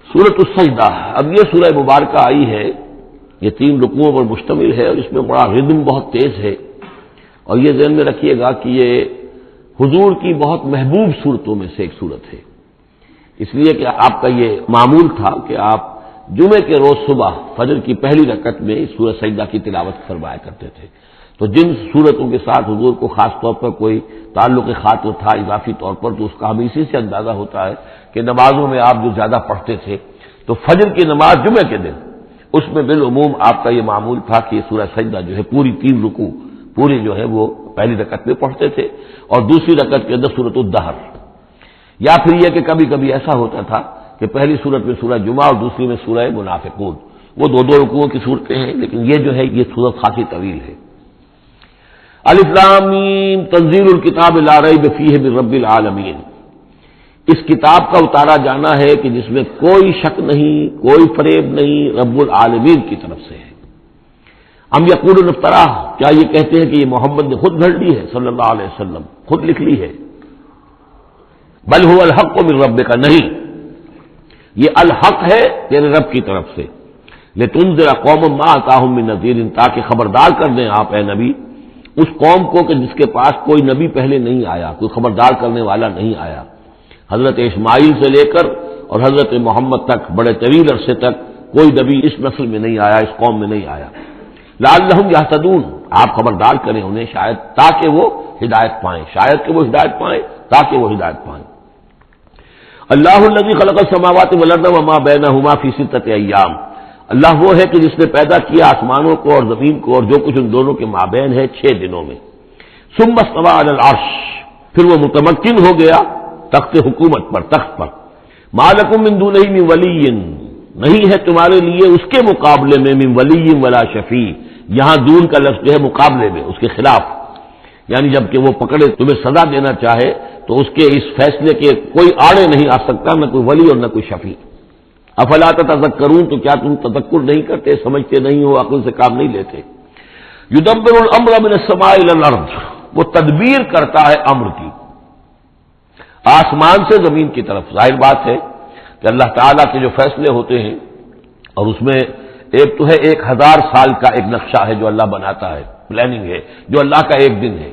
سورۃ السجدہ، اب یہ سورہ مبارکہ آئی ہے، یہ 3 رکوعوں پر مشتمل ہے اور اس میں بڑا ردم بہت تیز ہے، اور یہ ذہن میں رکھیے گا کہ یہ حضور کی بہت محبوب صورتوں میں سے ایک صورت ہے، اس لیے کہ آپ کا یہ معمول تھا کہ آپ جمعے کے روز صبح فجر کی پہلی رکعت میں اس سورہ سجدہ کی تلاوت فرمایا کرتے تھے۔ تو جن صورتوں کے ساتھ حضور کو خاص طور پر کوئی تعلق خاطر تھا اضافی طور پر، تو اس کا ہمیں اسی سے اندازہ ہوتا ہے کہ نمازوں میں آپ جو زیادہ پڑھتے تھے، تو فجر کی نماز جمعے کے دن اس میں بالعموم آپ کا یہ معمول تھا کہ یہ سورہ سجدہ جو ہے پوری 3 رکوع پوری جو ہے وہ پہلی رکعت میں پڑھتے تھے، اور دوسری رکعت کے اندر سورۃ الدہر، یا پھر یہ کہ کبھی کبھی ایسا ہوتا تھا کہ پہلی سورت میں سورہ جمعہ اور دوسری میں سورہ منافقون، وہ 2 رکوعوں کی صورتیں ہیں، لیکن یہ جو ہے یہ صورت خاصی طویل ہے۔ الف لام میم تنزیل الکتاب لا ریب فیہ من رب العالمین، اس کتاب کا اتارا جانا ہے کہ جس میں کوئی شک نہیں، کوئی فریب نہیں، رب العالمین کی طرف سے ہے۔ ام یقولون افتراہ، کیا یہ کہتے ہیں کہ یہ محمد نے خود گھڑ لی ہے صلی اللہ علیہ وسلم، خود لکھ لی ہے؟ بل هو الحق من ربک، نہیں، یہ الحق ہے تیرے رب کی طرف سے، لتنذر قوما ما اتاهم من نذیر، تاکہ خبردار کر دیں آپ اے نبی اس قوم کو کہ جس کے پاس کوئی نبی پہلے نہیں آیا، کوئی خبردار کرنے والا نہیں آیا۔ حضرت اسماعیل سے لے کر اور حضرت محمد تک بڑے طویل عرصے تک کوئی نبی اس نسل میں نہیں آیا، اس قوم میں نہیں آیا۔ لعلہم یہتدون، آپ خبردار کریں انہیں شاید تاکہ وہ ہدایت پائیں، شاید کہ وہ ہدایت پائیں، تاکہ وہ ہدایت پائیں۔ اللہ الذی خلق السماوات والارض وما بینہما فی 6 ایام، اللہ وہ ہے کہ جس نے پیدا کیا آسمانوں کو اور زمین کو اور جو کچھ ان دونوں کے مابین ہے 6 دنوں میں۔ ثم استوى علی العرش، پھر وہ متمکن ہو گیا تخت حکومت پر، تخت پر۔ ما لکم من دونہ من ولی، نہیں ہے تمہارے لیے اس کے مقابلے میں من ولی ولا شفیع، یہاں دون کا لفظ جو ہے مقابلے میں، اس کے خلاف، یعنی جب کہ وہ پکڑے تمہیں سزا دینا چاہے تو اس کے اس فیصلے کے کوئی آڑے نہیں آ سکتا، نہ کوئی ولی اور نہ کوئی شفیع۔ افلا تذکرون، تو کیا تم تذکر نہیں کرتے، سمجھتے نہیں ہو، عقل سے کام نہیں لیتے؟ یدبر الامر من السماء الى الارض، وہ تدبیر کرتا ہے امر کی آسمان سے زمین کی طرف۔ ظاہر بات ہے کہ اللہ تعالیٰ کے جو فیصلے ہوتے ہیں، اور اس میں ایک تو ہے 1000 سال کا ایک نقشہ ہے جو اللہ بناتا ہے، پلاننگ ہے، جو اللہ کا ایک دن ہے،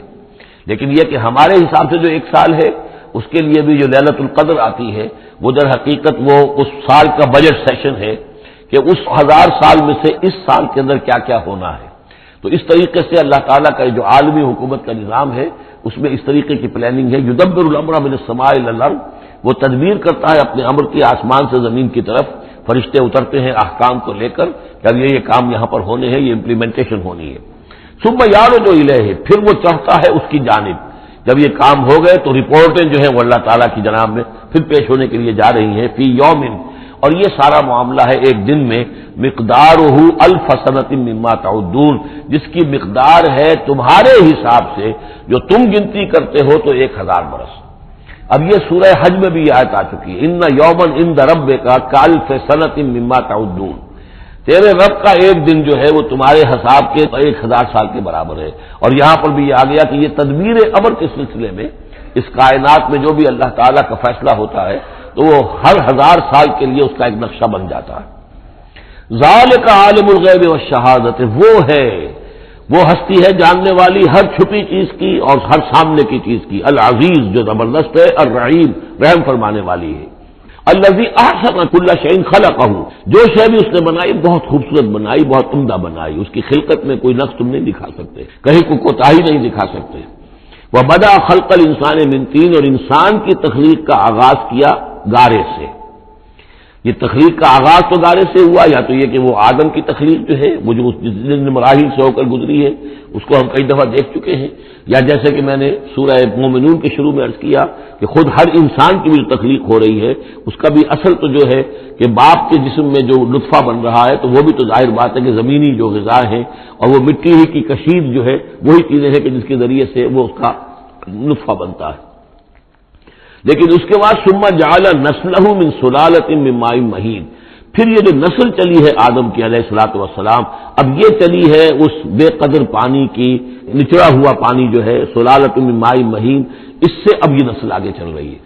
لیکن یہ کہ ہمارے حساب سے جو 1 سال ہے اس کے لیے بھی جو لیلۃ القدر آتی ہے، وہ در حقیقت وہ اس سال کا بجٹ سیشن ہے کہ اس 1000 سال میں سے اس سال کے اندر کیا کیا ہونا ہے۔ تو اس طریقے سے اللہ تعالیٰ کا جو عالمی حکومت کا نظام ہے اس میں اس طریقے کی پلاننگ ہے۔ یدبر الامر من السماء الى الارض، وہ تدبیر کرتا ہے اپنے امر کی آسمان سے زمین کی طرف، فرشتے اترتے ہیں احکام کو لے کر کہ اب یہ کام یہاں پر ہونے ہیں، یہ امپلیمنٹیشن ہونی ہے۔ ثم یعرج الیہ، پھر وہ چڑھتا ہے اس کی جانب، جب یہ کام ہو گئے تو رپورٹیں جو ہیں وہ اللہ تعالیٰ کی جناب میں پھر پیش ہونے کے لیے جا رہی ہیں۔ فی یوم، اور یہ سارا معاملہ ہے ایک دن میں، مقدارہ 1000 سنۃ مما تعدون، جس کی مقدار ہے تمہارے حساب سے جو تم گنتی کرتے ہو تو 1000 برس۔ اب یہ سورہ حج میں بھی یہ آیت آ چکی ہے، ان یوما عند ربک کالف سنۃ مما تعدون، تیرے رب کا ایک دن جو ہے وہ تمہارے حساب کے 1000 سال کے برابر ہے۔ اور یہاں پر بھی یہ آ گیا کہ یہ تدبیر امر کے سلسلے میں اس کائنات میں جو بھی اللہ تعالیٰ کا فیصلہ ہوتا ہے تو وہ ہر 1000 سال کے لیے اس کا ایک نقشہ بن جاتا ہے۔ ذالک عالم الغیب والشہادۃ، وہ ہستی ہے جاننے والی ہر چھپی چیز کی اور ہر سامنے کی چیز کی، العزیز جو زبردست ہے، الرحیم رحم فرمانے والی ہے۔ الذی احسن کل شیء خلقہ، جو شے بھی اس نے بنائی بہت خوبصورت بنائی، بہت عمدہ بنائی، اس کی خلقت میں کوئی نقص تم نہیں دکھا سکتے، کہیں کوئی کوتاہی نہیں دکھا سکتے۔ وبدأ خلق الانسان من طین، اور انسان کی تخلیق کا آغاز کیا گارے سے۔ یہ تخلیق کا آغاز تو گارے سے ہوا، یا تو یہ کہ وہ آدم کی تخلیق جو ہے وہ جو اس جن مراحل سے ہو کر گزری ہے اس کو ہم کئی دفعہ دیکھ چکے ہیں، یا جیسے کہ میں نے سورہ مومنون کے شروع میں عرض کیا کہ خود ہر انسان کی بھی جو تخلیق ہو رہی ہے اس کا بھی اصل تو جو ہے کہ باپ کے جسم میں جو نطفہ بن رہا ہے تو وہ بھی تو ظاہر بات ہے کہ زمینی جو غذا ہے اور وہ مٹی ہی کی کشید جو ہے وہی چیزیں ہیں کہ جس کے ذریعے سے وہ اس کا نطفہ بنتا ہے۔ لیکن اس کے بعد ثم جعل نسلہ من سلالۃ من ماء مہین، پھر یہ جو نسل چلی ہے آدم کی علیہ الصلوۃ والسلام، اب یہ چلی ہے اس بے قدر پانی کی، نچڑا ہوا پانی جو ہے سلالۃ من ماء مہین، اس سے اب یہ نسل آگے چل رہی ہے۔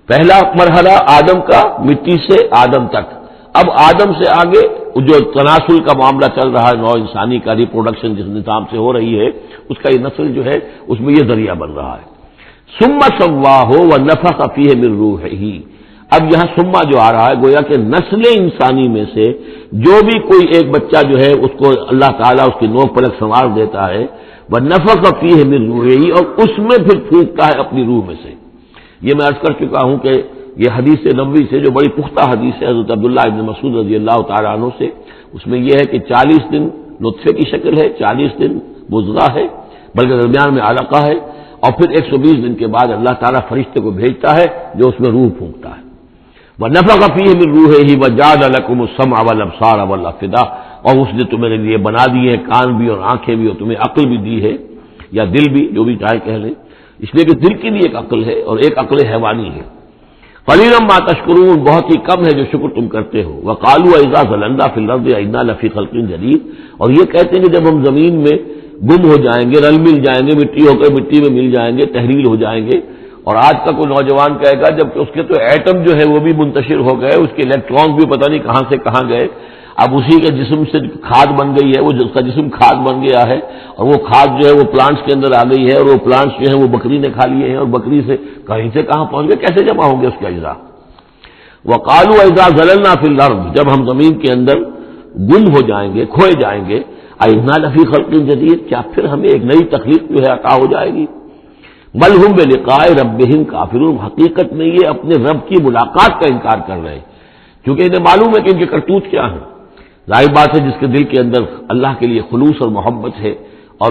پہلا مرحلہ آدم کا مٹی سے آدم تک، اب آدم سے آگے جو تناسل کا معاملہ چل رہا ہے، نو انسانی کا ریپروڈکشن جس نظام سے ہو رہی ہے، اس کا یہ نسل جو ہے اس میں یہ ذریعہ بن رہا ہے۔ ثم سواہ ونفخ فیہ من روحہ، اب یہاں سما جو آ رہا ہے گویا کہ نسل انسانی میں سے جو بھی کوئی ایک بچہ جو ہے اس کو اللہ تعالیٰ اس کی نوک پلک سنوار دیتا ہے، ونفخ فیہ من روحہ، اور اس میں پھر پھونکتا ہے اپنی روح میں سے۔ یہ میں عرض کر چکا ہوں کہ یہ حدیث نبوی سے جو بڑی پختہ حدیث ہے حضرت عبداللہ ابن مسعود رضی اللہ تعالیٰ عنہ سے، اس میں یہ ہے کہ 40 دن نطفے کی شکل ہے، 40 دن مضغہ ہے، بلکہ درمیان میں علقہ ہے، اور پھر 120 دن کے بعد اللہ تعالیٰ فرشتے کو بھیجتا ہے جو اس میں روح پھونکتا ہے۔ وَنَفَخَ فِيهِ مِن رُوحِهِ وَجَعَلَ لَكُمُ السَّمْعَ وَالْأَبْصَارَ وَالْأَفْئِدَةَ، اور اس نے تمہارے لیے بنا دیے ہیں کان بھی اور آنکھیں بھی، اور تمہیں عقل بھی دی ہے، یا دل بھی، جو بھی چاہے کہہ لیں، اس لیے کہ دل کی بھی ایک عقل ہے اور ایک عقل حیوانی ہے۔ قَلِيلًا مَا تَشْكُرُونَ، بہت ہی کم ہے جو شکر تم کرتے ہو۔ وَقَالُوا أَإِذَا ضَلَلْنَا فِي الْأَرْضِ أَإِنَّا لَفِي خَلْقٍ جَدِيدٍ، اور یہ کہتے ہیں کہ جب ہم زمین میں گم ہو جائیں گے، رل مل جائیں گے، مٹی ہو کر مٹی میں مل جائیں گے، تحلیل ہو جائیں گے، اور آج کا کوئی نوجوان کہے گا جب کہ اس کے تو ایٹم جو ہے وہ بھی منتشر ہو گئے، اس کے الیکٹرانز بھی پتہ نہیں کہاں سے کہاں گئے، اب اسی کے جسم سے کھاد بن گئی ہے، وہ اس کا جسم کھاد بن گیا ہے، اور وہ کھاد جو ہے وہ پلانٹس کے اندر آ گئی ہے، اور وہ پلانٹس جو ہے وہ بکری نے کھا لیے ہیں، اور بکری سے کہیں سے کہاں پہنچ گئے، کیسے جمع ہوں گے اس کے اجزاء۔ وَقَالُوا إِذَا ضَلَلْنَا فِي الْأَرْضِ، جب ہم زمین کے اندر گم ہو جائیں گے، کھوئے جائیں گے، أَإِنَّا لَفِي خَلْقٍ جَدِيدٍ، کیا پھر ہمیں ایک نئی تخلیق جو ہے عطا ہو جائے گی۔ بل ہم بلقاء ربہم کافرون، حقیقت میں یہ اپنے رب کی ملاقات کا انکار کر رہے ہیں، کیونکہ انہیں معلوم ہے کہ ان کے کرتوت کیا ہیں۔ ظاہر بات ہے جس کے دل کے اندر اللہ کے لیے خلوص اور محبت ہے، اور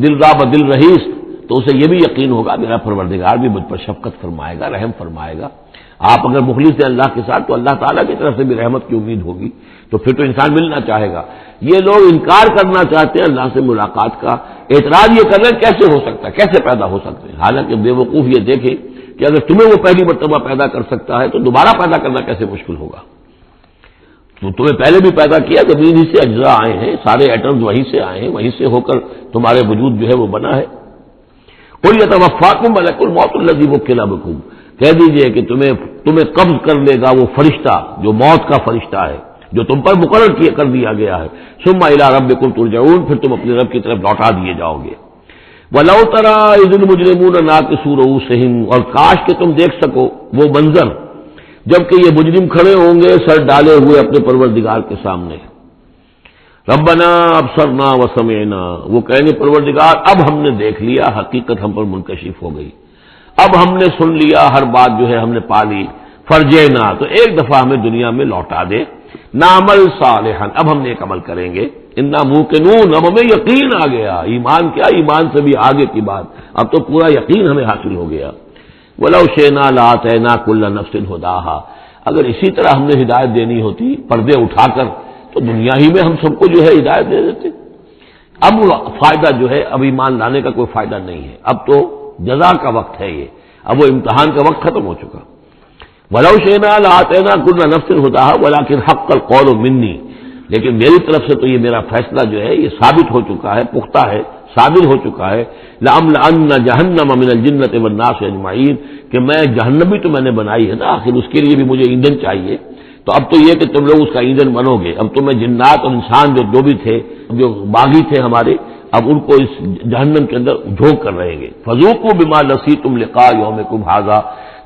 دل را بدل رہیس، تو اسے یہ بھی یقین ہوگا میرا پروردگار بھی مجھ پر شفقت فرمائے گا، رحم فرمائے گا۔ آپ اگر مخلص ہیں اللہ کے ساتھ تو اللہ تعالیٰ کی طرف سے بھی رحمت کی امید ہوگی، تو پھر تو انسان ملنا چاہے گا۔ یہ لوگ انکار کرنا چاہتے ہیں اللہ سے ملاقات کا، اعتراض یہ کر رہے ہیں کیسے ہو سکتا ہے، کیسے پیدا ہو سکتے ہیں، حالانکہ بے وقوف یہ دیکھیں کہ اگر تمہیں وہ پہلی مرتبہ پیدا کر سکتا ہے تو دوبارہ پیدا کرنا کیسے مشکل ہوگا۔ تو تمہیں پہلے بھی پیدا کیا، زمین ہی سے اجزاء آئے ہیں، سارے ایٹمز وہیں سے آئے ہیں، وہیں سے ہو کر تمہارے وجود جو ہے وہ بنا ہے۔ قُلْ يَتَوَفَّاكُم مَلَكُ الْمَوْتِ الَّذِي وُكِّلَ بِكُم، کہہ دیجئے کہ تمہیں قبض کر لے گا وہ فرشتہ جو موت کا فرشتہ ہے، جو تم پر مقرر کر دیا گیا ہے۔ ثم إِلَىٰ رَبِّكُمْ تُرْجَعُونَ، پھر تم اپنے رب کی طرف لوٹا دیے جاؤ گے۔ وَلَوْ تَرَىٰ إِذِ الْمُجْرِمُونَ نَاكِسُو رُءُوسِهِمْ، اور کاش کہ تم دیکھ سکو وہ منظر جبکہ یہ مجرم کھڑے ہوں گے سر ڈالے ہوئے اپنے پروردگار کے سامنے۔ ربنا ابصرنا وسمعنا، وہ کہیں گے پروردگار اب ہم نے دیکھ لیا، حقیقت ہم پر منکشف ہو گئی، اب ہم نے سن لیا، ہر بات جو ہے ہم نے پا لی، فرجینا، تو ایک دفعہ ہمیں دنیا میں لوٹا دے، نعمل صالحا، اب ہم نیک عمل کریں گے، انا موقنون، اب ہمیں یقین آ گیا، ایمان کیا، ایمان سے بھی آگے کی بات، اب تو پورا یقین ہمیں حاصل ہو گیا۔ وَلَوْ شِئْنَا لَآتَيْنَا كُلَّ نَفْسٍ هُدَاهَا، اگر اسی طرح ہم نے ہدایت دینی ہوتی پردے اٹھا کر تو دنیا ہی میں ہم سب کو جو ہے ہدایت دے دیتے۔ اب فائدہ جو ہے اب ایمان لانے کا کوئی فائدہ نہیں ہے، اب تو جزا کا وقت ہے، یہ اب وہ امتحان کا وقت ختم ہو چکا۔ وَلَوْ شِئْنَا لَآتَيْنَا كُلَّ نَفْسٍ هُدَاهَا وَلَٰكِنْ حَقَّ الْقَوْلُ مِنِّي، لیکن میری طرف سے تو یہ میرا فیصلہ جو ہے یہ ثابت ہو چکا ہے، پختہ ہے، ثابت ہو چکا ہے، لَأَمْلَأَنَّ جَهَنَّمَ مِنَ الْجِنَّةِ وَالنَّاسِ أَجْمَعِينَ، کہ میں جہنم بھی تو میں نے بنائی ہے نا، آخر اس کے لیے بھی مجھے ایندھن چاہیے، تو اب تو یہ کہ تم لوگ اس کا ایندھن بنو گے، اب تو میں جنات اور انسان جو بھی تھے، جو باغی تھے ہمارے، اب ان کو اس جہنم کے اندر جھونک کر رہیں گے۔ فَذُوقُوا بِمَا نَسِيتُمْ لِقَاءَ يَوْمِكُمْ هَٰذَا،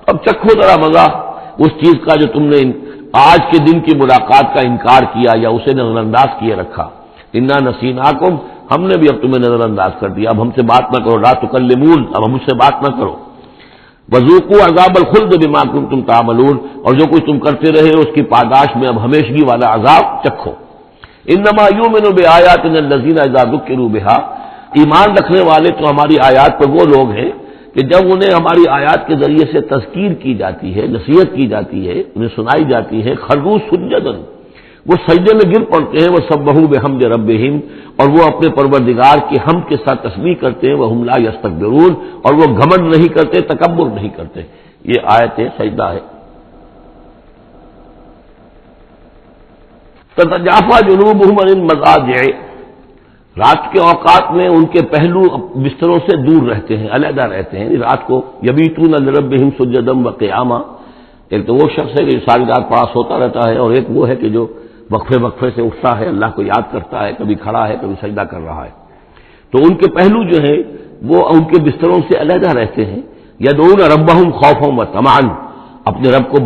اب چکھو ذرا مزہ اس چیز کا جو تم نے آج کے دن کی ملاقات کا انکار کیا یا اسے نظر انداز کیے رکھا۔ اِنَّا نَسِينَاكُمْ، ہم نے بھی اب تمہیں نظر انداز کر دیا، اب ہم سے بات نہ کرو، لَا تُكَلِّمُونَ، اب ہم مجھ سے بات نہ کرو۔ وَذُوقُوا عَذَابَ الْخُلْدِ بِمَا كُنتُمْ تَعْمَلُونَ، اور جو کچھ تم کرتے رہے اس کی پاداش میں اب ہمیشگی والا عذاب چکھو۔ اِنَّمَا يُؤْمِنُ بِآيَاتِنَا الَّذِينَ إِذَا ذُكِّرُوا بِهَا، ایمان رکھنے والے تو ہماری آیات پر وہ لوگ ہیں کہ جب انہیں ہماری آیات کے ذریعے سے تذکیر کی جاتی ہے، نصیحت کی جاتی ہے، انہیں سنائی جاتی ہے، خروا سجدا، وہ سجدے میں گر پڑتے ہیں، وہ سبحوا بحمد ربہم، اور وہ اپنے پروردگار کی حمد کے ساتھ تسبیح کرتے ہیں، وہم لا یستکبرون، اور وہ گھمنڈ نہیں کرتے، تکبر نہیں کرتے۔ یہ آیت سجدہ ہے۔ تتجافی جنوبہم عن المضاجع، رات کے اوقات میں ان کے پہلو بستروں سے دور رہتے ہیں، علیحدہ رہتے ہیں رات کو، یبیتون لربہم سجدا وقیاما، ایک تو وہ شخص ہے کہ ساری رات پڑا سوتا رہتا ہے، اور ایک وہ ہے کہ جو وقفے وقفے سے اٹھتا ہے، اللہ کو یاد کرتا ہے، کبھی کھڑا ہے کبھی سجدہ کر رہا ہے۔ تو ان کے پہلو جو ہیں وہ ان کے بستروں سے علیحدہ رہتے ہیں، یدعون ربہم خوفا وطمعا، اپنے رب کو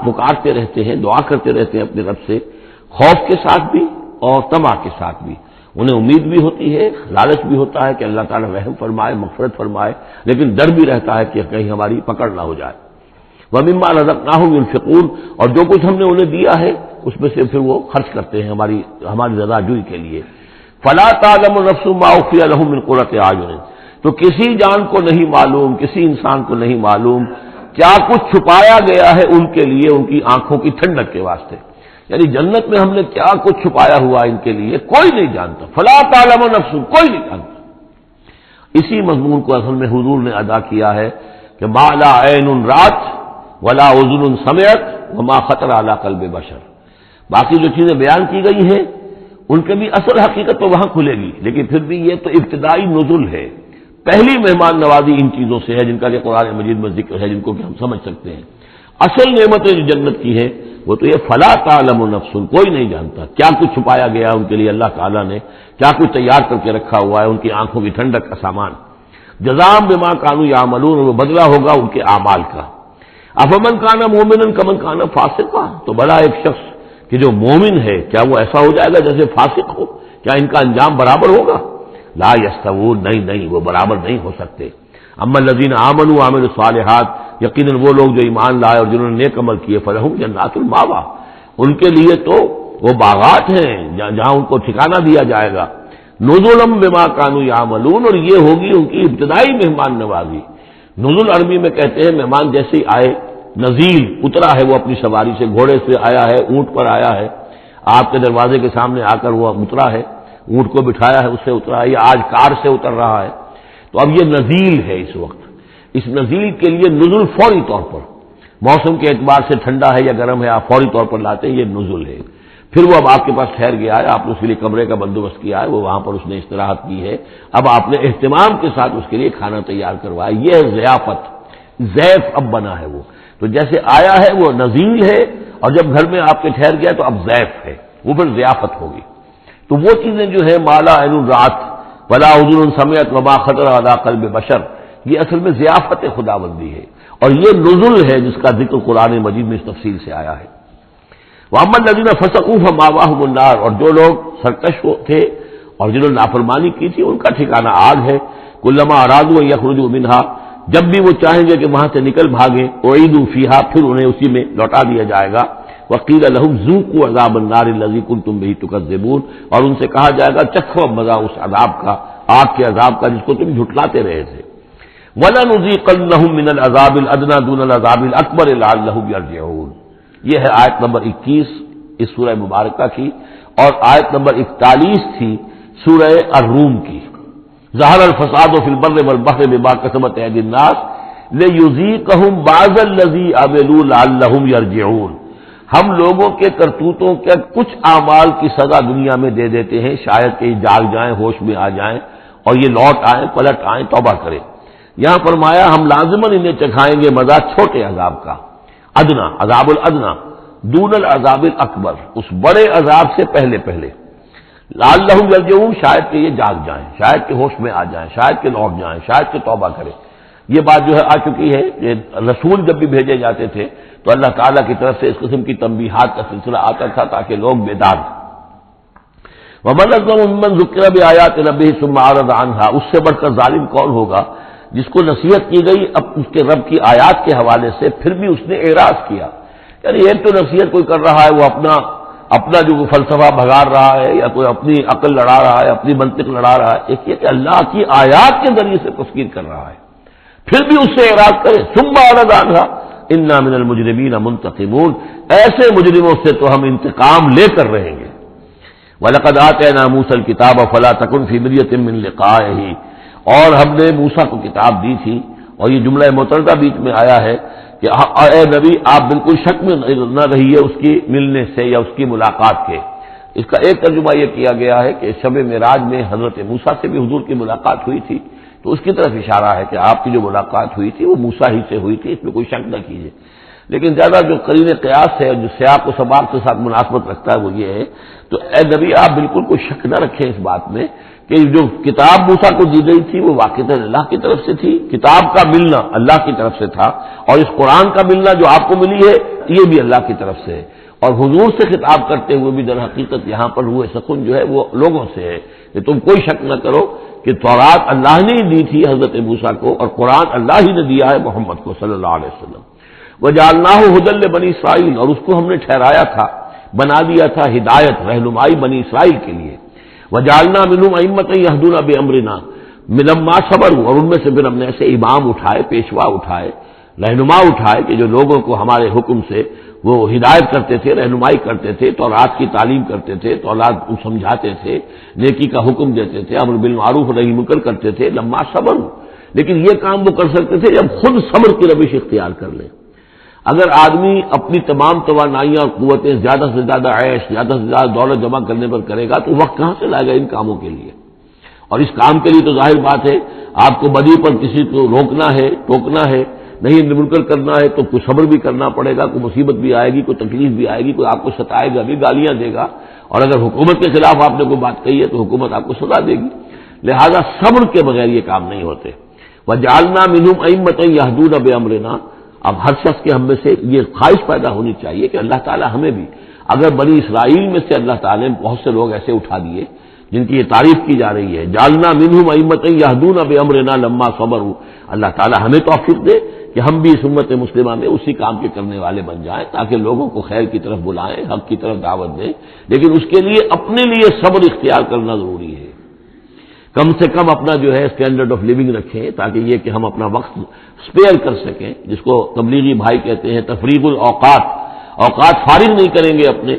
پکارتے رہتے ہیں، دعا کرتے رہتے ہیں اپنے رب سے، خوف کے ساتھ بھی اور طمع کے ساتھ بھی۔ انہیں امید بھی ہوتی ہے، لالچ بھی ہوتا ہے کہ اللہ تعالیٰ رحم فرمائے، مغفرت فرمائے، لیکن ڈر بھی رہتا ہے کہ کہیں ہماری پکڑ نہ ہو جائے۔ وَمِمَّا رَزَقْنَاهُمْ يُنْفِقُونَ، اور جو کچھ ہم نے انہیں دیا ہے اس میں سے پھر وہ خرچ کرتے ہیں ہماری رضا جوئی کے لیے۔ فَلَا تَعْلَمُ نَفْسٌ مَّا أُخْفِيَ لَهُم مِّن قُرَّةِ أَعْيُنٍ، تو کسی جان کو نہیں معلوم، کسی انسان کو نہیں معلوم کیا کچھ چھپایا گیا ہے ان کے لیے ان کی آنکھوں کی ٹھنڈک کے واسطے، یعنی جنت میں ہم نے کیا کچھ چھپایا ہوا ان کے لیے کوئی نہیں جانتا۔ فَلَا تَعْلَمُ نَفْسٌ، کوئی نہیں جانتا۔ اسی مضمون کو اصل میں حضور نے ادا کیا ہے کہ مَا لَا عَيْنٌ رَأَتْ وَلَا أُذُنٌ سَمِعَتْ وَمَا خَطَرَ عَلَىٰ قَلْبِ بَشَرٍ، باقی جو چیزیں بیان کی گئی ہیں ان کے بھی اصل حقیقت تو وہاں کھلے گی، لیکن پھر بھی یہ تو ابتدائی نزول ہے، پہلی مہمان نوازی ان چیزوں سے ہے جن کا کہ قرآن مجید میں ذکر ہے، جن کو کہ ہم سمجھ سکتے ہیں۔ اصل نعمتیں جو جنت کی ہیں وہ تو یہ فلا تعلم نفس، کوئی نہیں جانتا کیا کچھ چھپایا گیا ان کے لیے، اللہ تعالیٰ نے کیا کچھ تیار کر کے رکھا ہوا ہے ان کی آنکھوں کی ٹھنڈک کا سامان۔ جزاء بما کانوا یعملون، وہ بدلہ ہوگا ان کے اعمال کا۔ افمن کان مومنا کمن کان فاسقا، تو بڑا ایک شخص کہ جو مومن ہے کیا وہ ایسا ہو جائے گا جیسے فاسق ہو؟ کیا ان کا انجام برابر ہوگا؟ لا یستوون، نہیں وہ برابر نہیں ہو سکتے۔ اما الذین آمنوا وعملوا الصالحات، یقیناً وہ لوگ جو ایمان لائے اور جنہوں نے نیک عمل کیے، فلہم جنات المأویٰ، ان کے لیے تو وہ باغات ہیں جہاں ان کو ٹھکانہ دیا جائے گا۔ نزلا بما کانوا یعملون، اور یہ ہوگی ان کی ابتدائی مہمان نوازی۔ نزول عربی میں کہتے ہیں مہمان جیسے ہی آئے، نزیل اترا ہے وہ اپنی سواری سے، گھوڑے سے آیا ہے، اونٹ پر آیا ہے، آپ کے دروازے کے سامنے آ کر وہ اترا ہے، اونٹ کو بٹھایا ہے اس سے اترا ہے، یا آج کار سے اتر رہا ہے، تو اب یہ نزیل ہے اس وقت۔ اس نزیل کے لیے نزول فوری طور پر، موسم کے اعتبار سے ٹھنڈا ہے یا گرم ہے، آپ فوری طور پر لاتے ہیں، یہ نزول ہے۔ پھر وہ اب آپ کے پاس ٹھہر گیا ہے، آپ نے اس کے لیے کمرے کا بندوبست کیا ہے، وہ وہاں پر اس نے استراحت کی ہے، اب آپ نے اہتمام کے ساتھ اس کے لیے کھانا تیار کروایا، یہ ہے ضیافت، ضیف اب بنا ہے وہ، تو جیسے آیا ہے وہ نزیل ہے، اور جب گھر میں آپ کے ٹھہر گیا تو اب ضیف ہے، وہ پھر ضیافت ہوگی۔ تو وہ چیزیں جو ہے مالا عین رات ولا اذن سمعت وما خطر علی قلب بشر، یہ اصل میں ضیافت خداوندی ہے، اور یہ نزول ہے جس کا ذکر قرآن مجید میں اس تفصیل سے آیا ہے۔ وَأَمَّا الَّذِينَ فَسَقُوا فَمَأْوَاهُمُ النَّارُ، اور جو لوگ سرکش تھے اور جنہوں نے نافرمانی کی تھی ان کا ٹھکانہ آگ ہے۔ کلما ارادوا ان یخرجوا منها، جب بھی وہ چاہیں گے کہ وہاں سے نکل بھاگیں، اعیدوا فیہا، پھر انہیں اسی میں لوٹا دیا جائے گا۔ وقیل لهم ذوقوا عذاب النار الذی کنتم به تکذبون، اور ان سے کہا جائے گا چکھو مزہ اس عذاب کا، آگ کے عذاب کا جس کو تم جھٹلاتے رہے تھے۔ وَلَنُذِيقَنَّهُم مِّنَ الْعَذَابِ الْأَدْنَىٰ دُونَ الْعَذَابِ الْأَكْبَرِ لَعَلَّهُمْ يَرْجِعُونَ، یہ ہے آیت نمبر 21 اس سورہ مبارکہ کی، اور آیت نمبر 41 تھی سورہ الروم کی۔ ظہر الفساد فی البر والبحر بما کسبت ایدی الناس لیذیقہم بعض الذی عملوا لعلہم یرجعون، ہم لوگوں کے کرتوتوں کے کچھ اعمال کی سزا دنیا میں دے دیتے ہیں، شاید کہ یہ جاگ جائیں، ہوش میں آ جائیں اور یہ لوٹ آئیں، پلٹ آئیں، توبہ کریں۔ یہاں فرمایا ہم لازماً انہیں چکھائیں گے مزہ چھوٹے عذاب کا، ادنا، عذاب الادنا، دون العذاب الاکبر، اس بڑے عذاب سے پہلے لعلہم یرجعون، شاید کہ یہ جاگ جائیں، شاید کہ ہوش میں آ جائیں، شاید کہ لوٹ جائیں، شاید کہ توبہ کریں۔ یہ بات جو ہے آ چکی ہے کہ رسول جب بھی بھیجے جاتے تھے تو اللہ تعالیٰ کی طرف سے اس قسم کی تنبیہات کا سلسلہ آتا تھا تاکہ لوگ بیدار ہوں۔ وَمَنْ أَظْلَمُ مِمَّنْ ذُكِّرَ بِآيَاتِ رَبِّهِ ثُمَّ أَعْرَضَ عَنْهَا، اس سے بڑھ کر ظالم کون ہوگا جس کو نصیحت کی گئی اب اس کے رب کی آیات کے حوالے سے پھر بھی اس نے اعراض کیا۔ یعنی ایک تو نصیحت کوئی کر رہا ہے، وہ اپنا جو فلسفہ بھگار رہا ہے یا کوئی اپنی عقل لڑا رہا ہے، اپنی منطق لڑا رہا ہے، ایک یہ کہ اللہ کی آیات کے ذریعے سے تذکیر کر رہا ہے، پھر بھی اس سے اعراض کرے۔ ثم أعرض عنها انا من المجرمین منتقمون، ایسے مجرموں سے تو ہم انتقام لے کر رہیں گے۔ وَلَقَدْ آتَيْنَا مُوسَى الْكِتَابَ فَلَا تَكُنْ فِي مِرْيَةٍ مِّن لِقَائِهِ، اور ہم نے موسیٰ کو کتاب دی تھی، اور یہ جملہ متردہ بیچ میں آیا ہے کہ اے نبی آپ بالکل شک میں نہ رہیے اس کی ملنے سے یا اس کی ملاقات کے۔ اس کا ایک ترجمہ یہ کیا گیا ہے کہ شب معراج میں حضرت موسیٰ سے بھی حضور کی ملاقات ہوئی تھی، تو اس کی طرف اشارہ ہے کہ آپ کی جو ملاقات ہوئی تھی وہ موسیٰ ہی سے ہوئی تھی، اس میں کوئی شک نہ کیجیے۔ لیکن زیادہ جو قرین قیاس ہے جو سیاق و سباق کے ساتھ مناسبت رکھتا ہے وہ یہ ہے، تو اے نبی آپ بالکل کوئی شک نہ رکھیں اس بات میں کہ جو کتاب موسیٰ کو دی گئی تھی وہ واقعتاً اللہ کی طرف سے تھی، کتاب کا ملنا اللہ کی طرف سے تھا، اور اس قرآن کا ملنا جو آپ کو ملی ہے یہ بھی اللہ کی طرف سے ہے، اور حضور سے خطاب کرتے ہوئے بھی در حقیقت یہاں پر روح سکون جو ہے وہ لوگوں سے ہے کہ تم کوئی شک نہ کرو کہ تورات اللہ نے ہی دی تھی حضرت موسیٰ کو، اور قرآن اللہ ہی نے دیا ہے محمد کو صلی اللہ علیہ وسلم۔ وجعلناہ ھدی لبنی اسرائیل، اور اس کو ہم نے ٹھہرایا تھا، بنا دیا تھا ہدایت، رہنمائی بنی اسرائیل کے لیے۔ وجعلنا منہم ائمۃ یہدون بامرنا لما صبروا، اور ان میں سے پھر ہم نے ایسے امام اٹھائے، پیشوا اٹھائے، رہنما اٹھائے کہ جو لوگوں کو ہمارے حکم سے وہ ہدایت کرتے تھے، رہنمائی کرتے تھے، تورات کی تعلیم کرتے تھے، تورات کو سمجھاتے تھے، نیکی کا حکم دیتے تھے، امر بالمعروف نہی منکر کرتے تھے، لما صبروا۔ لیکن یہ کام وہ کر سکتے تھے جب خود صبر کی روش اختیار کر لیں۔ اگر آدمی اپنی تمام توانائیاں اور قوتیں زیادہ سے زیادہ عیش، زیادہ سے زیادہ دولت جمع کرنے پر کرے گا تو وقت کہاں سے لائے گا ان کاموں کے لیے؟ اور اس کام کے لیے تو ظاہر بات ہے آپ کو بدی پر کسی کو روکنا ہے، ٹوکنا ہے، نہیں منکر کرنا ہے تو کوئی صبر بھی کرنا پڑے گا، کوئی مصیبت بھی آئے گی، کوئی تکلیف بھی آئے گی، کوئی آپ کو ستائے گا بھی، گالیاں دے گا، اور اگر حکومت کے خلاف آپ نے کوئی بات کہی ہے تو حکومت آپ کو سزا دے گی، لہذا صبر کے بغیر یہ کام نہیں ہوتے۔ وجعلنا منہم ائمۃ یہدون بامرنا، اب ہر شخص کے ہم میں سے یہ خواہش پیدا ہونی چاہیے کہ اللہ تعالیٰ ہمیں بھی، اگر بنی اسرائیل میں سے اللہ تعالیٰ نے بہت سے لوگ ایسے اٹھا دیے جن کی یہ تعریف کی جا رہی ہے، جعلنا منہم ائمۃ یہدون بامرنا لما صبروا، اللہ تعالیٰ ہمیں توفیق دے کہ ہم بھی اس امت مسلمہ میں اسی کام کے کرنے والے بن جائیں، تاکہ لوگوں کو خیر کی طرف بلائیں، حق کی طرف دعوت دیں، لیکن اس کے لیے اپنے لیے صبر اختیار کرنا ضروری ہے۔ کم سے کم اپنا جو ہے اسٹینڈرڈ آف لیونگ رکھیں، تاکہ یہ کہ ہم اپنا وقت اسپیئر کر سکیں، جس کو تبلیغی بھائی کہتے ہیں تفریغ الاوقات، اوقات فارغ نہیں کریں گے اپنے،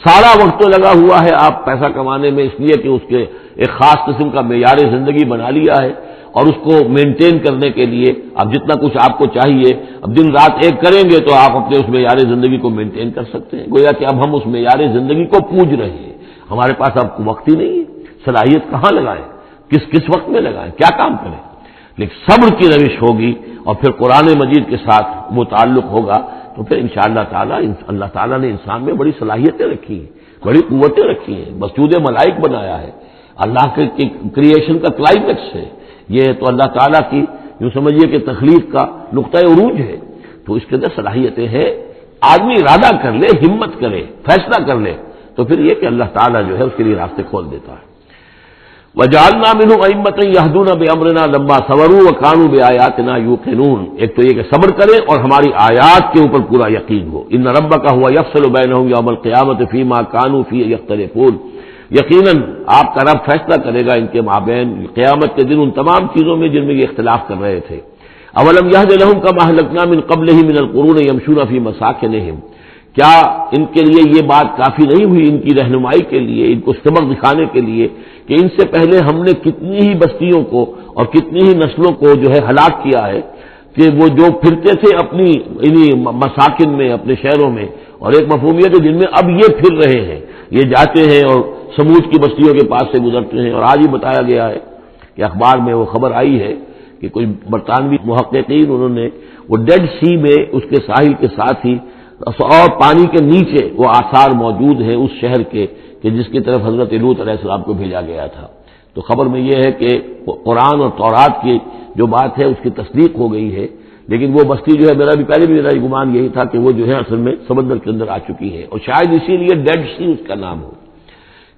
سارا وقت تو لگا ہوا ہے آپ پیسہ کمانے میں، اس لیے کہ اس کے ایک خاص قسم کا معیار زندگی بنا لیا ہے، اور اس کو مینٹین کرنے کے لیے اب جتنا کچھ آپ کو چاہیے اب دن رات ایک کریں گے تو آپ اپنے اس معیار زندگی کو مینٹین کر سکتے ہیں، گویا کہ اب ہم اس معیار زندگی کو پوج رہے ہیں، ہمارے پاس اب وقت ہی نہیں ہے، صلاحیت کہاں لگائیں، کس وقت میں لگائیں، کیا کام کریں، لیکن صبر کی روش ہوگی اور پھر قرآن مجید کے ساتھ وہ تعلق ہوگا تو پھر انشاءاللہ تعالیٰ اللہ تعالیٰ نے انسان میں بڑی صلاحیتیں رکھی ہیں، بڑی قوتیں رکھی ہیں، مسجود ملائک بنایا ہے، اللہ کے کریشن کا کلائمیکس ہے یہ، تو اللہ تعالیٰ کی یوں سمجھیے کہ تخلیق کا نقطۂ عروج ہے، تو اس کے اندر صلاحیتیں ہیں، آدمی ارادہ کر لے، ہمت کرے، فیصلہ کر لے تو پھر یہ کہ اللہ تعالیٰ جو ہے اس کے لیے راستے کھول دیتا ہے۔ وجعلنا منہم ائمۃ یہدون بامرنا لما صبروا وکانوا بآیاتنا یوقنون، ایک تو یہ کہ صبر کریں اور ہماری آیات کے اوپر پورا یقین ہو، ان ربک هو یفصل بینہم یوم القیامۃ فیما کانوا فیہ یختلفون، یقیناً آپ کا رب فیصلہ کرے گا ان کے مابین قیامت کے دن ان تمام چیزوں میں جن میں یہ اختلاف کر رہے تھے۔ اولم یہد لہم کما اہلکنا من قبلہم من القرون یمشون فی مساکنہم، کیا ان کے لیے یہ بات کافی نہیں ہوئی ان کی رہنمائی کے لیے، ان کو سبق دکھانے کے لیے کہ ان سے پہلے ہم نے کتنی ہی بستیوں کو اور کتنی ہی نسلوں کو جو ہے ہلاک کیا ہے، کہ وہ جو پھرتے تھے اپنی انہی مساکن میں، اپنے شہروں میں، اور ایک مفہوم یہ کہ جن میں اب یہ پھر رہے ہیں، یہ جاتے ہیں اور سمود کی بستیوں کے پاس سے گزرتے ہیں، اور آج ہی بتایا گیا ہے کہ اخبار میں وہ خبر آئی ہے کہ کچھ برطانوی محققین انہوں نے وہ ڈیڈ سی میں اس کے ساحل کے ساتھ ہی اور پانی کے نیچے وہ آثار موجود ہیں اس شہر کے کہ جس کی طرف حضرت لوط علیہ السلام کو بھیجا گیا تھا، تو خبر میں یہ ہے کہ قرآن اور تورات کی جو بات ہے اس کی تصدیق ہو گئی ہے، لیکن وہ بستی جو ہے میرا گمان یہی تھا کہ وہ جو ہے اصل میں سمندر کے اندر آ چکی ہے، اور شاید اسی لیے ڈیڈ سی اس کا نام ہو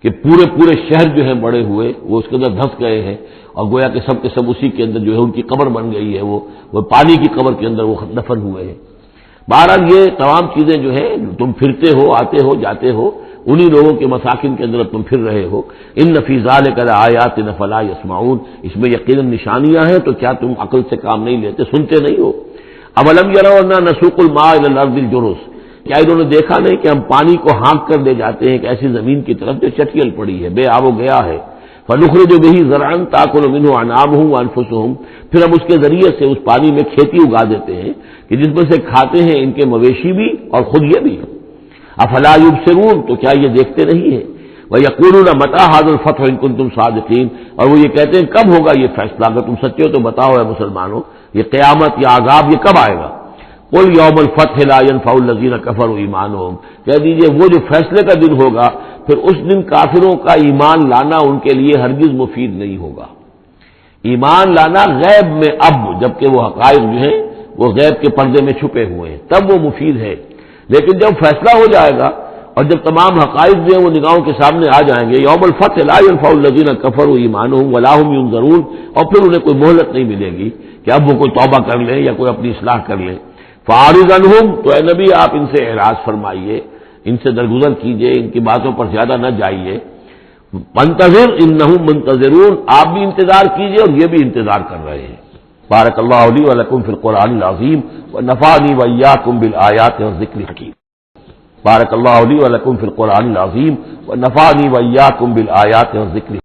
کہ پورے شہر جو ہیں بڑے ہوئے وہ اس کے اندر دھس گئے ہیں، اور گویا کہ سب کے سب اسی کے اندر جو ہے ان کی قبر بن گئی ہے، وہ پانی کی قبر کے اندر وہ دفن ہوئے ہیں۔ بہرحال یہ تمام چیزیں جو ہے تم پھرتے ہو، آتے ہو، جاتے ہو، انہی لوگوں کے مساکن کے اندر تم پھر رہے ہو، ان فی ذلک لآیات فلا یسمعون، اس میں یقیناً نشانیاں ہیں تو کیا تم عقل سے کام نہیں لیتے، سنتے نہیں ہو؟ اولم یروا انا نسوق الماء الى الارض الجرز، کیا انہوں نے دیکھا نہیں کہ ہم پانی کو ہانک کر لے جاتے ہیں ایک ایسی زمین کی طرف جو چٹیل پڑی ہے، بے آب و گیا ہے، فنخرج به زرعا تاکل منه انعامهم وانفسهم، پھر ہم اس کے ذریعے سے اس پانی میں کھیتی اگا دیتے ہیں کہ جس میں سے کھاتے ہیں ان کے مویشی بھی اور خود یہ بھی، افلا یبصرون، تو کیا یہ دیکھتے نہیں ہیں؟ وَيَقُولُونَ مَتَىٰ هَٰذَا الْفَتْحُ إِن كُنتُمْ صَادِقِينَ، اور وہ یہ کہتے ہیں کب ہوگا یہ فیصلہ، اگر تم سچے ہو تو بتاؤ اے مسلمانوں، یہ قیامت یا عذاب یہ کب آئے گا؟ قل یوم الفتح لا ينفع الذین کفروا ایمانہم، کہہ دیجئے وہ جو فیصلے کا دن ہوگا پھر اس دن کافروں کا ایمان لانا ان کے لیے ہرگز مفید نہیں ہوگا۔ ایمان لانا غیب میں اب، جبکہ وہ حقائق جو ہیں وہ غیب کے پردے میں چھپے ہوئے ہیں، تب وہ مفید ہے، لیکن جب فیصلہ ہو جائے گا اور جب تمام حقائق جو ہیں وہ نگاہوں کے سامنے آ جائیں گے، یوم الفتح لا ينفع الذین کفروا ایمانہم ولا هم ينظرون، اور پھر انہیں کوئی مہلت نہیں ملے گی کہ اب وہ کوئی توبہ کر لیں یا کوئی اپنی اصلاح کر لیں۔ فاعرض عنہم، تو اے نبی آپ ان سے اعراض فرمائیے، ان سے درگزر کیجئے، ان کی باتوں پر زیادہ نہ جائیے۔ منتظر انہم منتظرون، آپ بھی انتظار کیجئے اور یہ بھی انتظار کر رہے ہیں۔ بارک اللہ لی و لکم فی القرآن العظیم ونفعنی وإیاکم بالآیات والذکر الحکیم۔ بارک اللہ لی و لکم فی القرآن العظیم ونفعنی وإیاکم بالآیات والذکر